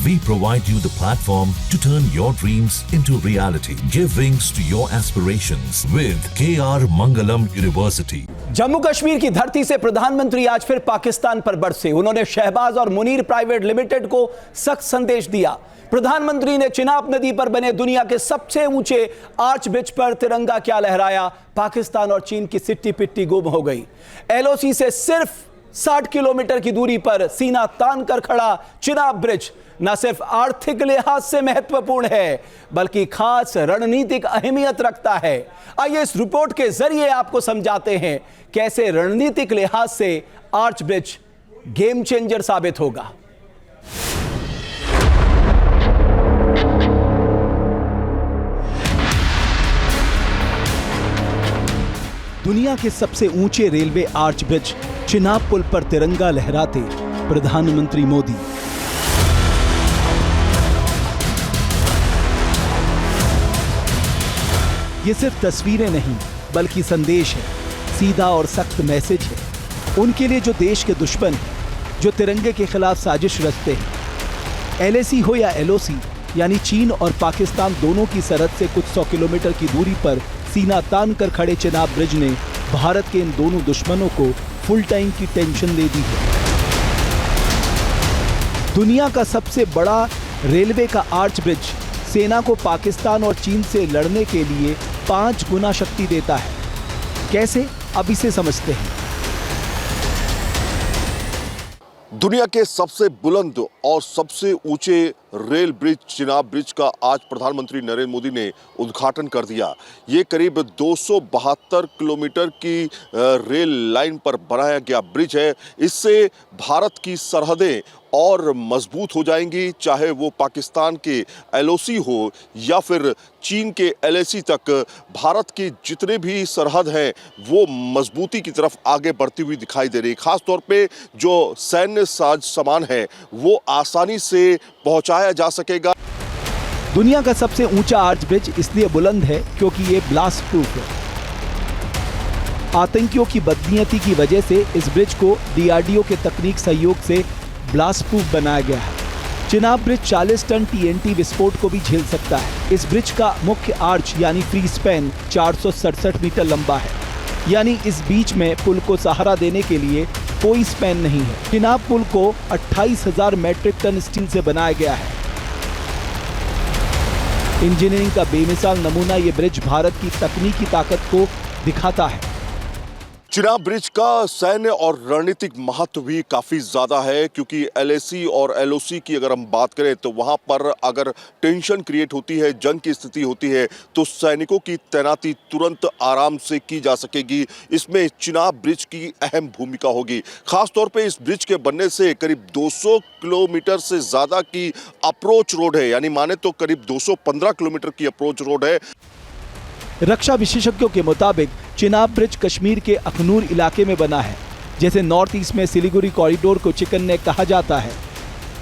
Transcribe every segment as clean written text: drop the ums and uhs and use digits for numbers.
We provide you the platform to turn your dreams into reality. Give wings to your aspirations with KR Mangalam University. Jammu Kashmir की धरती से प्रधानमंत्री आज फिर पाकिस्तान पर बरसे। उन्होंने शहबाज और मुनीर प्राइवेट लिमिटेड को सख्त संदेश दिया। प्रधानमंत्री ने चिनाब नदी पर बने दुनिया के सबसे ऊंचे आर्च ब्रिज पर तिरंगा क्या लहराया। पाकिस्तान और चीन की सिट्टी पिट्टी गुम हो गई। एलओसी से सिर्फ 60 किलोमीटर की दूरी पर सीना तान कर खड़ा चिनाब ब्रिज न सिर्फ आर्थिक लिहाज से महत्वपूर्ण है बल्कि खास रणनीतिक अहमियत रखता है। आइए इस रिपोर्ट के जरिए आपको समझाते हैं कैसे रणनीतिक लिहाज से आर्च ब्रिज गेम चेंजर साबित होगा। दुनिया के सबसे ऊंचे रेलवे आर्च ब्रिज चिनाब पुल पर तिरंगा लहराते प्रधानमंत्री मोदी। ये सिर्फ तस्वीरें नहीं बल्कि संदेश है, सीधा और सख्त मैसेज है उनके लिए जो देश के दुश्मन हैं, जो तिरंगे के खिलाफ साजिश रचते हैं। एलएसी हो या एलओसी यानी चीन और पाकिस्तान दोनों की सरहद से कुछ 100 किलोमीटर की दूरी पर सीना तान कर खड़े चिनाब ब्रिज ने भारत के इन दोनों दुश्मनों को फुल टाइम की टेंशन दे दी है। दुनिया का सबसे बड़ा रेलवे का आर्च ब्रिज सेना को पाकिस्तान और चीन से लड़ने के लिए 5 गुना शक्ति देता है। कैसे, अब इसे समझते हैं। दुनिया के सबसे बुलंद और सबसे ऊंचे रेल ब्रिज चिनाब ब्रिज का आज प्रधानमंत्री नरेंद्र मोदी ने उद्घाटन कर दिया। ये करीब 272 किलोमीटर की रेल लाइन पर बनाया गया ब्रिज है। इससे भारत की सरहदें और मजबूत हो जाएंगी, चाहे वो पाकिस्तान के एलओसी हो या फिर चीन के एलएसी तक। भारत की जितने भी सरहद हैं वो मजबूती की तरफ आगे बढ़ती हुई दिखाई दे रही। खास तौर पे जो सैन्य साज सामान है वो आसानी से पहुंचाया जा सकेगा। दुनिया का सबसे ऊंचा आर्च ब्रिज इसलिए बुलंद है क्योंकि ये ब्लास्ट प्रूफ है। आतंकियों की बदनीयती की वजह से इस ब्रिज को डीआरडीओ के तकनीक सहयोग से ब्लास्ट प्रूफ बनाया गया है। चिनाब ब्रिज 40 टन टीएनटी विस्फोट को भी झेल सकता है। इस ब्रिज का मुख्य आर्च यानी फ्री स्पैन 467 मीटर लंबा है, यानी इस बीच में पुल को सहारा देने के लिए कोई स्पैन नहीं है। चिनाब पुल को 28,000 मैट्रिक टन स्टील से बनाया गया है। इंजीनियरिंग का बेमिसाल नमूना ये ब्रिज भारत की तकनीकी ताकत को दिखाता है। चिनाब ब्रिज का सैन्य और रणनीतिक महत्व भी काफ़ी ज़्यादा है, क्योंकि एलएसी और एलओसी की अगर हम बात करें तो वहाँ पर अगर टेंशन क्रिएट होती है, जंग की स्थिति होती है, तो सैनिकों की तैनाती तुरंत आराम से की जा सकेगी। इसमें चिनाब ब्रिज की अहम भूमिका होगी। खास तौर पे इस ब्रिज के बनने से करीब 200 किलोमीटर से ज़्यादा की अप्रोच रोड है, यानी माने तो करीब 215 किलोमीटर की अप्रोच रोड है। रक्षा विशेषज्ञों के मुताबिक चिनाब ब्रिज कश्मीर के अखनूर इलाके में बना है। जैसे नॉर्थ ईस्ट में सिलीगुड़ी कॉरिडोर को चिकन नेक कहा जाता है,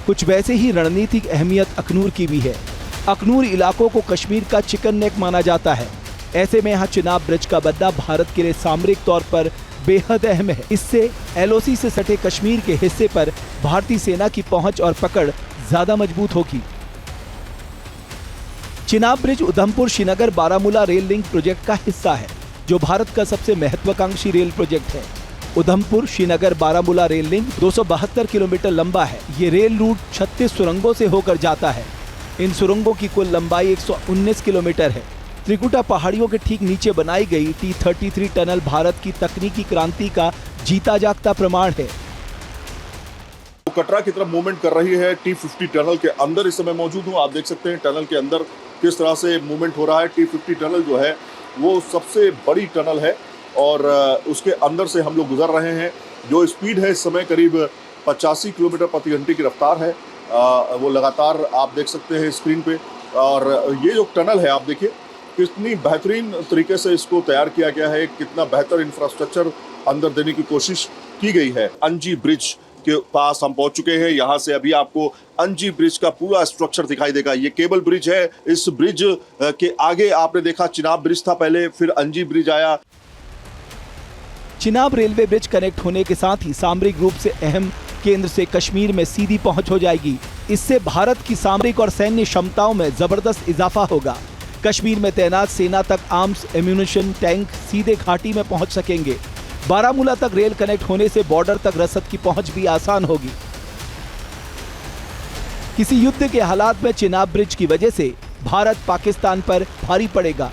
कुछ वैसे ही रणनीतिक अहमियत अखनूर की भी है। अखनूर इलाकों को कश्मीर का चिकन नेक माना जाता है। ऐसे में यहाँ चिनाब ब्रिज का बनना भारत के लिए सामरिक तौर पर बेहद अहम है। इससे एलओसी से सटे कश्मीर के हिस्से पर भारतीय सेना की पहुंच और पकड़ ज्यादा मजबूत होगी। Chenab bridge Udhampur Srinagar Baramulla rail link project का हिस्सा है, जो भारत का सबसे महत्वाकांक्षी रेल प्रोजेक्ट है। Udhampur Srinagar Baramulla rail link 272 kilometre लंबा है। ये रेल रूट 36 सुरंगों से होकर जाता है। इन सुरंगों की कुल लंबाई 119 किलोमीटर है। त्रिकुटा पहाड़ियों के ठीक नीचे बनाई गई T33 टनल भारत की तकनीकी क्रांति का जीता जागता प्रमाण है। कटरा की तरफ मूवमेंट कर रही है। T50 टनल के अंदर इस समय मौजूद हूँ। आप देख सकते हैं टनल के अंदर किस तरह से मूवमेंट हो रहा है। T50 टनल जो है वो सबसे बड़ी टनल है और उसके अंदर से हम लोग गुजर रहे हैं। जो स्पीड है इस समय करीब 85 किलोमीटर प्रति घंटे की रफ्तार है। वो लगातार आप देख सकते हैं स्क्रीन पे। और ये जो टनल है आप देखिए कितनी बेहतरीन तरीके से इसको तैयार किया गया है, कितना बेहतर इंफ्रास्ट्रक्चर अंदर देने की कोशिश की गई है। अंजी ब्रिज के पास हम पहुंच चुके हैं। यहाँ से अभी आपको अंजी ब्रिज का पूरा स्ट्रक्चर दिखाई देगा। ये केबल ब्रिज है। इस ब्रिज के आगे आपने देखा चिनाब ब्रिज था पहले, फिर अंजी ब्रिज आया। चिनाब रेलवे ब्रिज कनेक्ट होने के साथ ही सामरिक रूप से अहम केंद्र से कश्मीर में सीधी पहुंच हो जाएगी। इससे भारत की सामरिक और सैन्य क्षमताओं में जबरदस्त इजाफा होगा। कश्मीर में तैनात सेना तक आर्म्स, एम्यूनिशन, टैंक सीधे घाटी में पहुंच सकेंगे। बारामूला तक रेल कनेक्ट होने से बॉर्डर तक रसद की पहुंच भी आसान होगी। किसी युद्ध के हालात में चिनाब ब्रिज की वजह से भारत पाकिस्तान पर भारी पड़ेगा।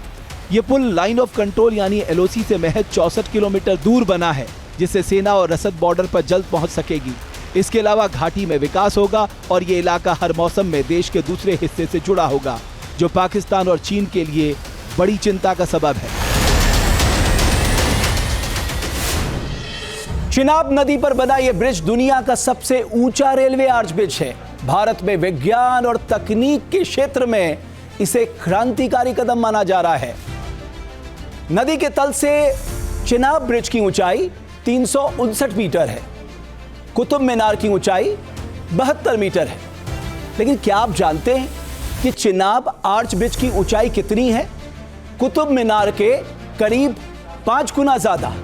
ये पुल लाइन ऑफ कंट्रोल यानी एलओसी से महज 64 किलोमीटर दूर बना है, जिससे सेना और रसद बॉर्डर पर जल्द पहुंच सकेगी। इसके अलावा घाटी में विकास होगा और ये इलाका हर मौसम में देश के दूसरे हिस्से से जुड़ा होगा, जो पाकिस्तान और चीन के लिए बड़ी चिंता का सबब है। चिनाब नदी पर बना यह ब्रिज दुनिया का सबसे ऊंचा रेलवे आर्च ब्रिज है। भारत में विज्ञान और तकनीक के क्षेत्र में इसे क्रांतिकारी कदम माना जा रहा है। नदी के तल से चिनाब ब्रिज की ऊंचाई 359 मीटर है। कुतुब मीनार की ऊंचाई 72 मीटर है। लेकिन क्या आप जानते हैं कि चिनाब आर्च ब्रिज की ऊंचाई कितनी है? कुतुब मीनार के करीब 5 गुना ज्यादा।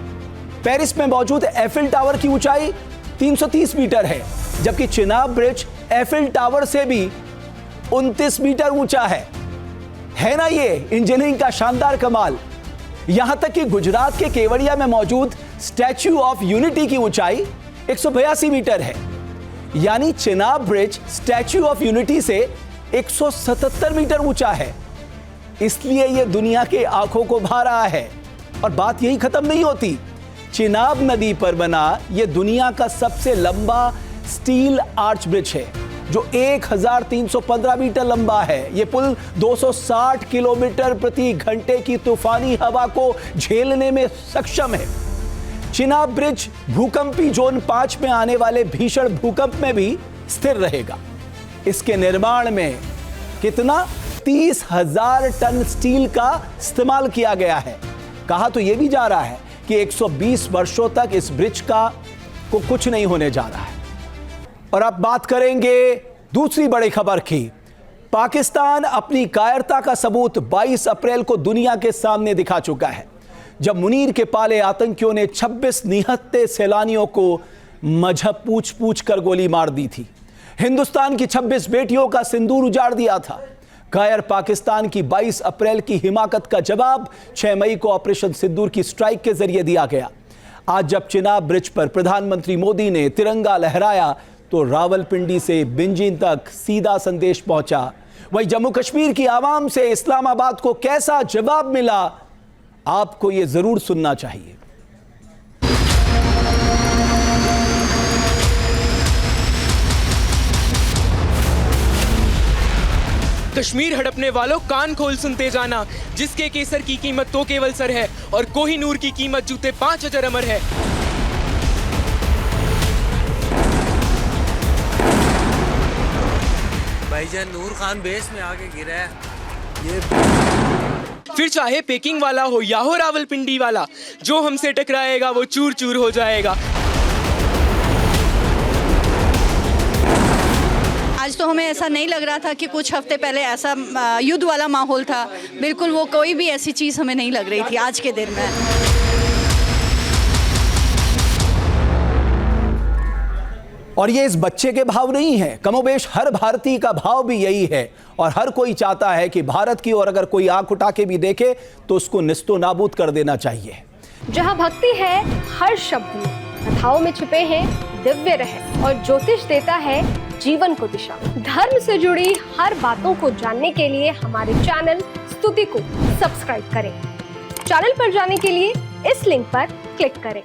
पेरिस में मौजूद एफिल टावर की ऊंचाई 330 मीटर है, जबकि चिनाब ब्रिज एफिल टावर से भी 29 मीटर ऊंचा है ना ये इंजीनियरिंग का शानदार कमाल। यहां तक कि गुजरात के केवड़िया में मौजूद स्टैच्यू ऑफ यूनिटी की ऊंचाई 182 मीटर है। यानी Chenab bridge statue of unity से 177 मीटर ऊंचा है। इसलिए यह दुनिया के आंखों को भा रहा है। और बात यही खत्म नहीं होती। चिनाब नदी पर बना यह दुनिया का सबसे लंबा स्टील आर्च ब्रिज है, जो 1315 मीटर लंबा है। यह पुल 260 किलोमीटर प्रति घंटे की तूफानी हवा को झेलने में सक्षम है। चिनाब ब्रिज भूकंपी जोन 5 में आने वाले भीषण भूकंप में भी स्थिर रहेगा। इसके निर्माण में कितना 30,000 टन स्टील का इस्तेमाल किया गया है। कहा तो यह भी जा रहा है कि 120 वर्षों तक इस ब्रिज को कुछ नहीं होने जा रहा है। और अब बात करेंगे दूसरी बड़ी खबर की। पाकिस्तान अपनी कायरता का सबूत 22 अप्रैल को दुनिया के सामने दिखा चुका है, जब मुनीर के पाले आतंकियों ने 26 निहत्थे सैलानियों को मजहब पूछ पूछ कर गोली मार दी थी। हिंदुस्तान की 26 बेटियों का सिंदूर उजाड़ दिया था। कायर पाकिस्तान की 22 अप्रैल की हिमाकत का जवाब 6 मई को ऑपरेशन सिंदूर की स्ट्राइक के जरिए दिया गया। आज जब चिनाब ब्रिज पर प्रधानमंत्री मोदी ने तिरंगा लहराया तो रावलपिंडी से बिंजीन तक सीधा संदेश पहुंचा। वहीं जम्मू कश्मीर की आवाम से इस्लामाबाद को कैसा जवाब मिला, आपको यह जरूर सुनना चाहिए। कश्मीर हड़पने वालों कान खोल सुनते जाना, जिसके केसर की कीमत तो केवल सर है और कोहिनूर की कीमत जूते 5000 अमर है। भाईजान नूर खान बेस में आके गिरा है। ये फिर चाहे पेकिंग वाला हो या हो रावलपिंडी वाला, जो हमसे टकराएगा वो चूर चूर हो जाएगा। आज तो हमें ऐसा नहीं लग रहा था कि कुछ हफ्ते पहले ऐसा युद्ध वाला माहौल था। बिल्कुल वो कोई भी ऐसी चीज़ हमें नहीं लग रही थी आज के दिन में। और ये इस बच्चे के भाव नहीं है, कमोबेश हर भारतीय का भाव भी यही है। और हर कोई चाहता है कि भारत की ओर अगर कोई आंख उठा के भी देखे तो उसको निस्तो नाबूद कर देना चाहिए। जहाँ भक्ति है हर शब्द में, कथाओं में छुपे हैं दिव्य रहस्य और ज्योतिष देता है जीवन को दिशा। धर्म से जुड़ी हर बातों को जानने के लिए हमारे चैनल स्तुति को सब्सक्राइब करें। चैनल पर जाने के लिए इस लिंक पर क्लिक करें।